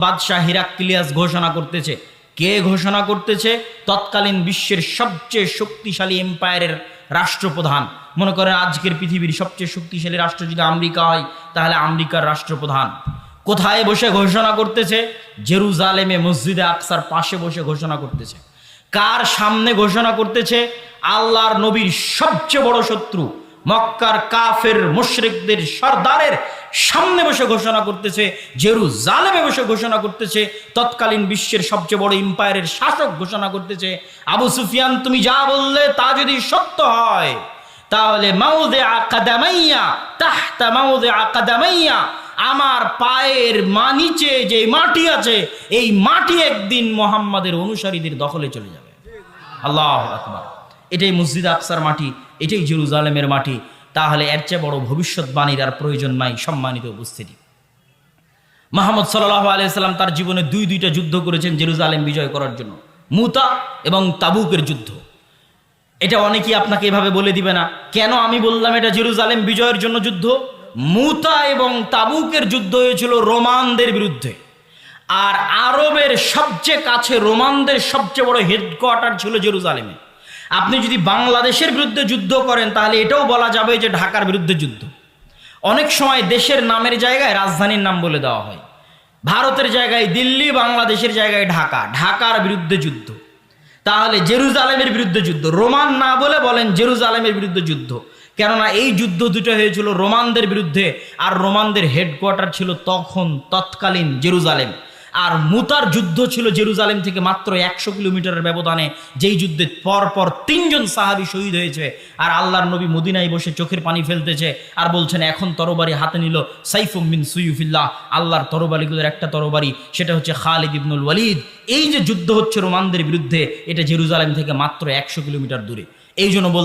বাদশাহ হিরাক্লিয়াস ঘোষণা করতেছে। কে ঘোষণা করতেছে? তৎকালীন বিশ্বের সবচেয়ে শক্তিশালী এম্পায়ারের রাষ্ট্রপ্রধান। মনে করেন আজকের পৃথিবীর সবচেয়ে শক্তিশালী রাষ্ট্র যদি আমেরিকা হয়, তাহলে আমেরিকার রাষ্ট্রপ্রধান কোথায় বসে ঘোষণা করতেছে? জেরুজালেমে মসজিদে আকসার পাশে বসে ঘোষণা করতেছে। কার সামনে ঘোষণা করতেছে? আল্লাহর নবীর সবচেয়ে বড় শত্রু মক্কার কাফের মুশরিকদের সর্দারের সামনে বসে ঘোষণা করতেছে, জেরুজালেমে বসে ঘোষণা করতেছে। তৎকালীন বিশ্বের সবচেয়ে বড় এম্পায়ারের শাসক ঘোষণা করতেছে, আবু সুফিয়ান তুমি যা বললে তা যদি সত্য হয়, তাহলে মাউদে আকাদামাইয়া তাহতা মাউদে আকাদামাইয়া, আমার পায়ের নিচে যে মাটি আছে, এই মাটি একদিন মুহাম্মাদের অনুসারীদের দখলে চলে যাবে। আল্লাহু আকবার। এটাই মসজিদ আকসার মাটি, এটাই জেরুজালেমের মাটি। তাহলে এর চেয়ে বড় ভবিষ্যৎবাণীর আর প্রয়োজন নাই। সম্মানিত উপস্থিতি, মুহাম্মদ সাল্লাল্লাহু আলাইহি সাল্লাম তার জীবনে দুইটা যুদ্ধ করেছেন জেরুজালেম বিজয় করার জন্য, মুতা এবং তাবুকের যুদ্ধ। এটা অনেকেই আপনাকে এভাবে বলে দিবে না। কেন আমি বললাম এটা জেরুজালেম বিজয়ের জন্য যুদ্ধ? মুতা এবং তাবুকের যুদ্ধ হয়েছিল রোমানদের বিরুদ্ধে। আর আরবের সবচেয়ে কাছে রোমানদের সবচেয়ে বড় হেডকোয়ার্টার ছিল জেরুজালেমে। আপনি যদি বাংলাদেশের বিরুদ্ধে যুদ্ধ করেন, তাহলে এটাও বলা যাবে যে ঢাকার বিরুদ্ধে যুদ্ধ। অনেক সময় দেশের নামের জায়গায় রাজধানীর নাম বলে দেওয়া হয়। ভারতের জায়গায় দিল্লি, বাংলাদেশের জায়গায় ঢাকা, ঢাকার বিরুদ্ধে যুদ্ধ। তাহলে জেরুজালেমের বিরুদ্ধে যুদ্ধ, রোমান না বলে বলেন জেরুজালেমের বিরুদ্ধে যুদ্ধ। কেননা এই যুদ্ধ দুটো হয়েছিল রোমানদের বিরুদ্ধে, আর রোমানদের হেডকোয়ার্টার ছিল তৎকালীন জেরুজালেম। আর মুতার যুদ্ধ ছিল জেরুজালেম থেকে মাত্র 100 কিলোমিটারের ব্যবধানে, যেই যুদ্ধে পরপর 3 জন সাহাবী শহীদ হয়েছে। আর আল্লাহর নবী মদিনায় বসে চোখের পানি ফেলতেছে আর বলছেন, এখন তরবারি হাতে নিল সাইফুম মিন সুয়ুফিল্লাহ, আল্লাহর তরবারিগুলোর একটা তরবারি, সেটা হচ্ছে খালিদ ইবনুল ওয়ালিদ। এই যে যুদ্ধ হচ্ছে রোমানদের বিরুদ্ধে, এটা জেরুজালেম থেকে মাত্র 100 কিলোমিটার দূরে। এই জন্য বললাম